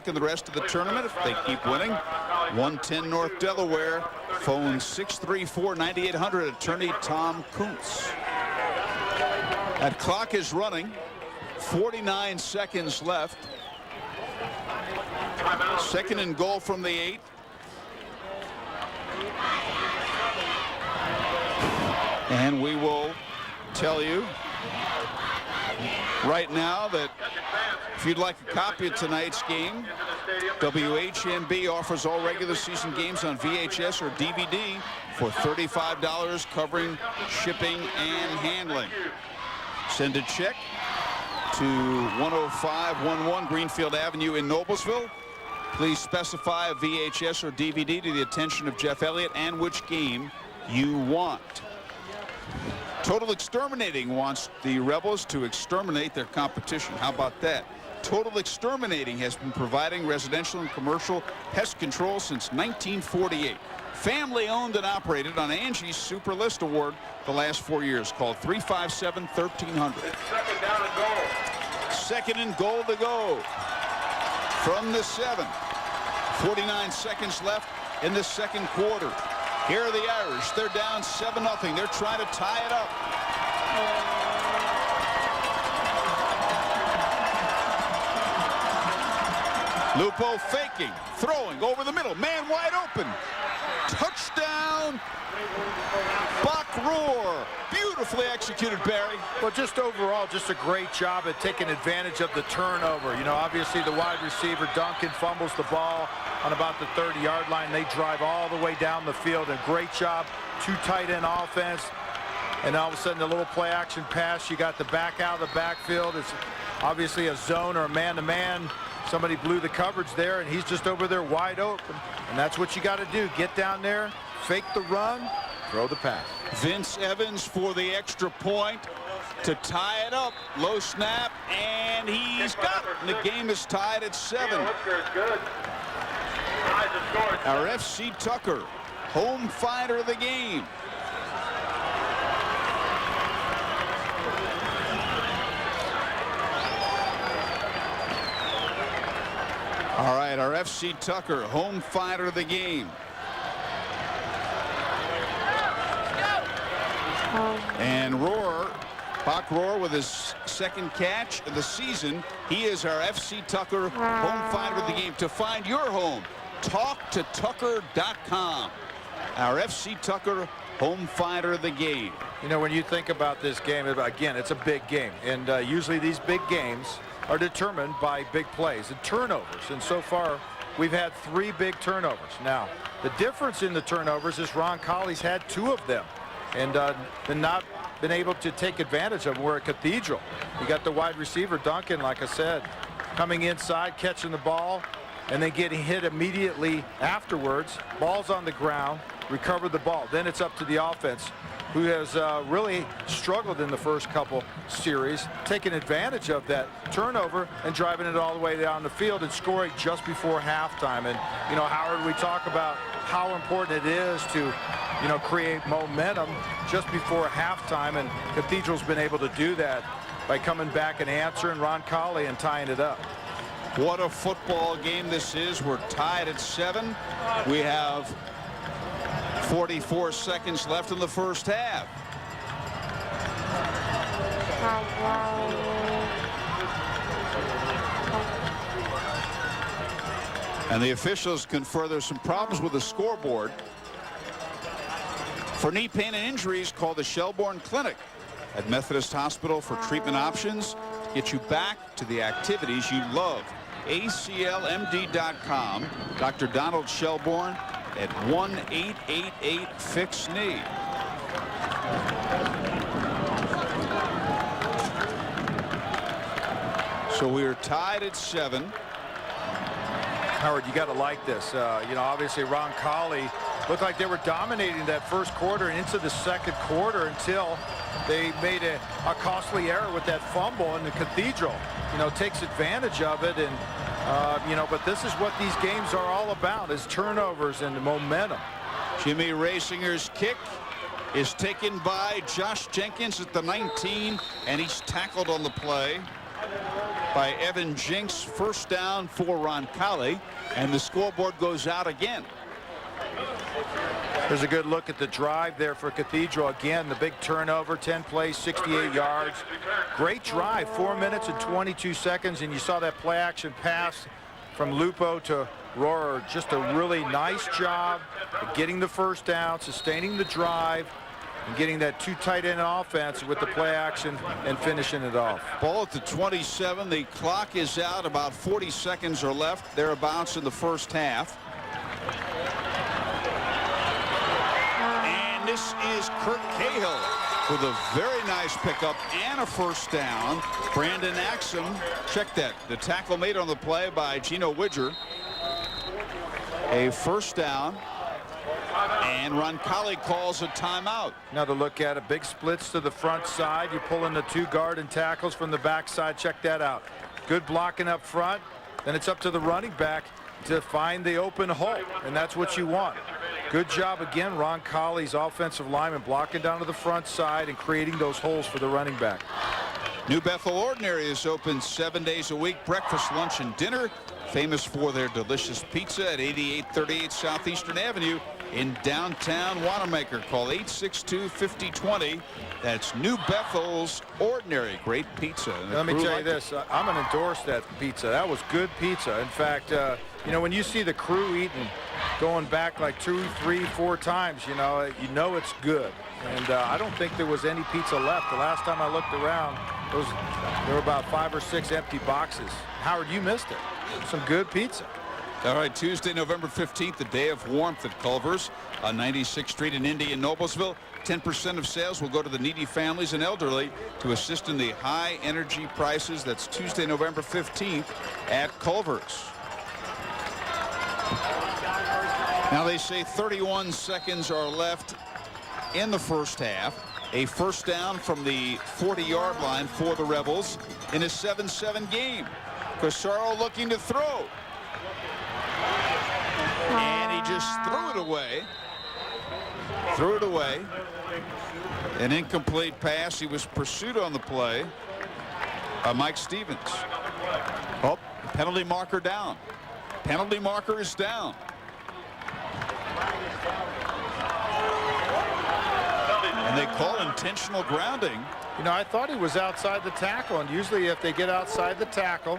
luck in the rest of the tournament if they keep winning. 110 North Delaware. Phone 634-9800. Attorney Tom Kuntz. That clock is running. 49 seconds left. Second and goal from the 8. And we will tell you right now that if you'd like a copy of tonight's game, WHMB offers all regular season games on VHS or DVD for $35, covering shipping and handling. Send a check to 10511 Greenfield Avenue in Noblesville. Please specify a VHS or DVD to the attention of Jeff Elliott and which game you want. Total Exterminating wants the Rebels to exterminate their competition. How about that? Total Exterminating has been providing residential and commercial pest control since 1948. Family owned and operated on Angie's Super List Award the last 4 years. Call 357-1300. Second and goal to go from the 7. 49 seconds left in the second quarter. Here are the Irish. They're down 7-0. They're trying to tie it up. Lupo faking, throwing over the middle. Man wide open. Touchdown. Bach Roar. Beautifully executed, Barry. Well, just overall, just a great job at taking advantage of the turnover. You know, obviously the wide receiver, Duncan, fumbles the ball on about the 30-yard line. They drive all the way down the field. A great job. 2 tight end offense. And all of a sudden, a little play action pass. You got the back out of the backfield. It's obviously a zone or a man-to-man. Somebody blew the coverage there, and he's just over there wide open. And that's what you got to do. Get down there, fake the run, throw the pass. Vince Evans for the extra point to tie it up. Low snap, and he's got it. And the game is tied at 7. Our FC Tucker, home fighter of the game. All right, our FC Tucker, home fighter of the game. And Roar, Bach Roar with his second catch of the season. He is our FC Tucker home fighter of the game. To find your home, talktotucker.com. Our FC Tucker home fighter of the game. You know, when you think about this game, again, it's a big game. And usually these big games are determined by big plays and turnovers. And so far, we've had 3 big turnovers. Now, the difference in the turnovers is Roncalli's had 2 of them and not been able to take advantage of them. We're at Cathedral. You got the wide receiver, Duncan, like I said, coming inside, catching the ball, and then getting hit immediately afterwards. Ball's on the ground, recover the ball. Then it's up to the offense, who has really struggled in the first couple series, taking advantage of that turnover and driving it all the way down the field and scoring just before halftime. And, you know, Howard, we talk about how important it is to, you know, create momentum just before halftime, and Cathedral's been able to do that by coming back and answering Roncalli and tying it up. What a football game this is. We're tied at 7. We have 44 seconds left in the first half. And the officials confer there's some problems with the scoreboard. For knee pain and injuries, call the Shelbourne Clinic at Methodist Hospital for treatment options to get you back to the activities you love. ACLMD.com. Dr. Donald Shelbourne at 1-888-FIX-KNEE. So we are tied at 7. Howard, you got to like this. You know, obviously Roncalli looked like they were dominating that first quarter and into the second quarter until they made a costly error with that fumble, and the Cathedral, you know, takes advantage of it. And you know, but this is what these games are all about, is turnovers and momentum. Jimmy Racinger's kick is taken by Josh Jenkins at the 19, and he's tackled on the play. by Evan Jinks. First down for Roncalli, and the scoreboard goes out again. There's a good look at the drive there for Cathedral. Again, the big turnover, 10 plays, 68 yards. Great drive, 4 minutes and 22 seconds, and you saw that play action pass from Lupo to Rohrer. Just a really nice job of getting the first down, sustaining the drive, and getting that two tight end offense with the play action and finishing it off. Ball at the 27. The clock is out. About 40 seconds are left thereabouts in the first half. And this is Kurt Cahill with a very nice pickup and a first down. Brandon Axum, check that. The tackle made on the play by Gino Widger. A first down. And Roncalli calls a timeout. Another look at it. Big splits to the front side. You pull in the two guard and tackles from the backside. Check that out. Good blocking up front. Then it's up to the running back to find the open hole, and that's what you want. Good job again, Roncalli's offensive lineman blocking down to the front side and creating those holes for the running back. New Bethel Ordinary is open 7 days a week. Breakfast, lunch, and dinner. Famous for their delicious pizza at 8838 Southeastern Avenue in downtown Wanamaker. Call 862-5020. That's New Bethel's Ordinary. Great pizza. Let me tell you this. I'm going to endorse that pizza. That was good pizza. In fact, you know, when you see the crew eating, going back like 2, 3, 4 times, you know it's good. And I don't think there was any pizza left. The last time I looked around, there were about 5 or 6 empty boxes. Howard, you missed it. Some good pizza. All right, Tuesday, November 15th, the day of warmth at Culver's on 96th Street in Indy and Noblesville. 10% of sales will go to the needy families and elderly to assist in the high energy prices. That's Tuesday, November 15th at Culver's. Now they say 31 seconds are left in the first half. A first down from the 40-yard line for the Rebels in a 7-7 game. Casaro looking to throw. And he just threw it away. Threw it away. An incomplete pass. He was pursued on the play by Mike Stevens. Oh, penalty marker down. Penalty marker is down. And they call intentional grounding. You know, I thought he was outside the tackle, and usually if they get outside the tackle,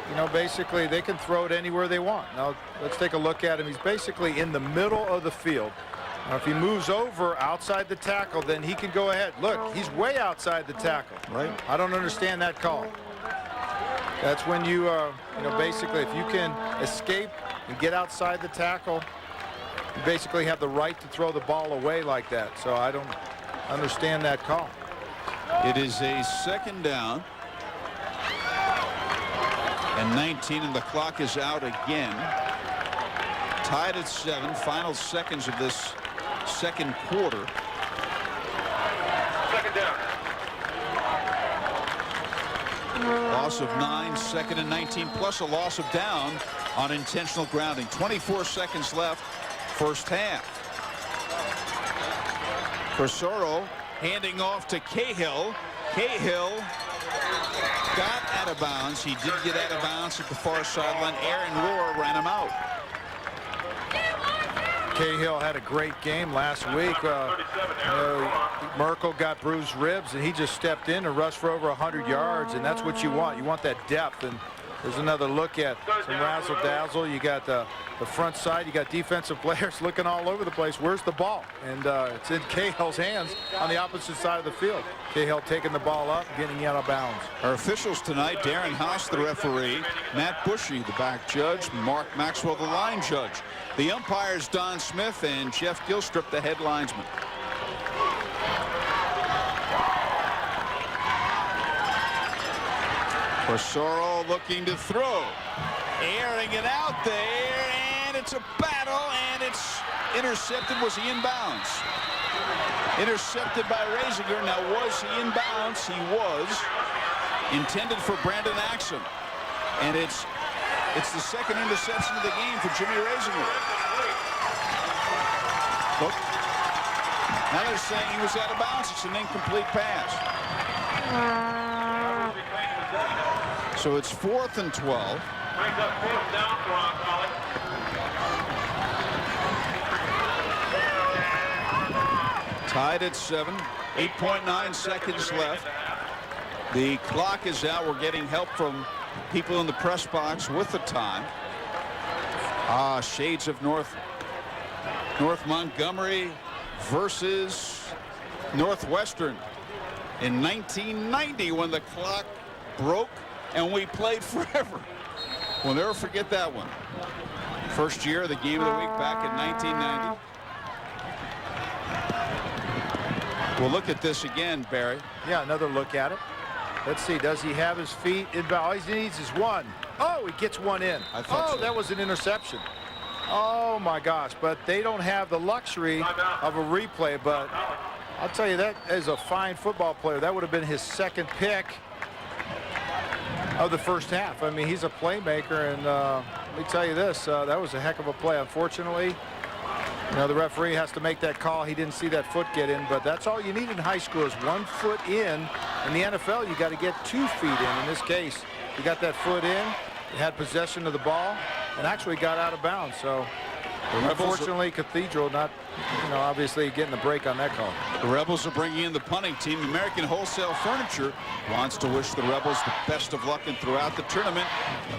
you know, basically they can throw it anywhere they want. Now let's take a look at him. He's basically in the middle of the field. Now, if he moves over outside the tackle, then he can go ahead. Look, he's way outside the tackle. Right. I don't understand that call. That's when you know, basically if you can escape and get outside the tackle, you basically have the right to throw the ball away like that. So I don't understand that call. It is a second down. And 19, and the clock is out again. Tied at 7. Final seconds of this second quarter. Second down. Loss of 9, second and 19, plus a loss of down on intentional grounding. 24 seconds left, first half. Casaro handing off to Cahill. Cahill got out of bounds. He did get out of bounds at the far sideline. Aaron Rohr ran him out. Cahill had a great game last week. Merkel got bruised ribs, and he just stepped in and rushed for over 100 yards, and that's what you want. You want that depth. And there's another look at some razzle-dazzle. You got the front side. You got defensive players looking all over the place. Where's the ball? And it's in Cahill's hands on the opposite side of the field. Cahill taking the ball up, getting out of bounds. Our officials tonight: Darren House, the referee; Matt Bushy, the back judge; Mark Maxwell, the line judge. The umpires: Don Smith and Jeff Gilstrip, the head linesman. Casaro looking to throw, airing it out there, and it's a battle, and it's intercepted. Was he in bounds? Intercepted by Razinger. Now, was he in bounds? He was. Intended for Brandon Axum, and it's the second interception of the game for Jimmy Razinger. Look. Now they're saying he was out of bounds. It's an incomplete pass. So it's 4th and 12. Brings up 4th down for Roncalli. Tied at 7. 8.9 seconds left. The clock is out. We're getting help from people in the press box with the time. Shades of North Montgomery versus Northwestern in 1990 when the clock broke and we played forever. We'll never forget that one. First year of the game of the week back in 1990. We'll look at this again, Barry. Yeah, another look at it. Let's see, does he have his feet in? All he needs is one. Oh, he gets one in. So. That was an interception. Oh my gosh, but they don't have the luxury of a replay. But I'll tell you, that is a fine football player. That would have been his second pick of the first half. I mean, he's a playmaker, and let me tell you this, that was a heck of a play. Unfortunately, you know, the referee has to make that call. He didn't see that foot get in, but that's all you need in high school is 1 foot in. In the NFL, you got to get 2 feet in. In this case, he got that foot in, he had possession of the ball, and actually got out of bounds. So, unfortunately, Cathedral not, you know, obviously getting the break on that call. The Rebels are bringing in the punting team. American Wholesale Furniture wants to wish the Rebels the best of luck and throughout the tournament.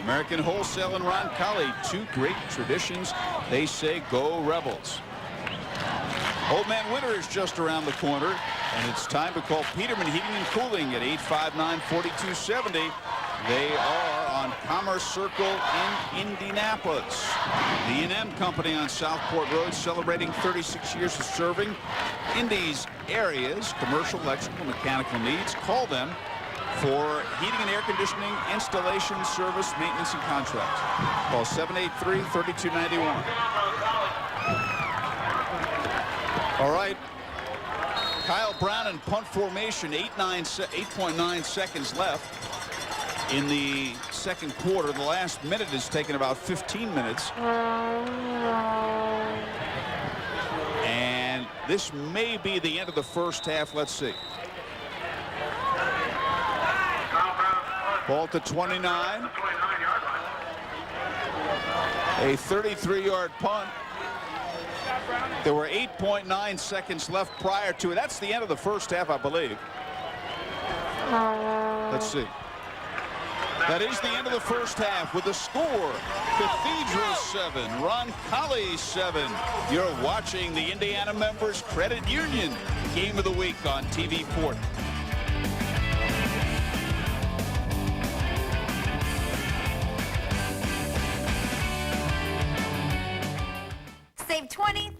American Wholesale and Roncalli, 2 great traditions. They say go Rebels. Old Man Winter is just around the corner, and it's time to call Peterman Heating and Cooling at 859-4270. They are on Commerce Circle in Indianapolis. The E&M Company on Southport Road celebrating 36 years of serving Indy's areas, commercial, electrical, mechanical needs. Call them for heating and air conditioning, installation, service, maintenance, and contracts. Call 783-3291. All right. Kyle Brown in punt formation, 8.9 seconds left in the second quarter. The last minute has taken about 15 minutes. And this may be the end of the first half. Let's see. Ball to 29. A 33-yard punt. There were 8.9 seconds left prior to it. That's the end of the first half, I believe. Let's see. That is the end of the first half with the score. Cathedral 7, Roncalli 7. You're watching the Indiana Members Credit Union Game of the Week on TV 40. Save 20.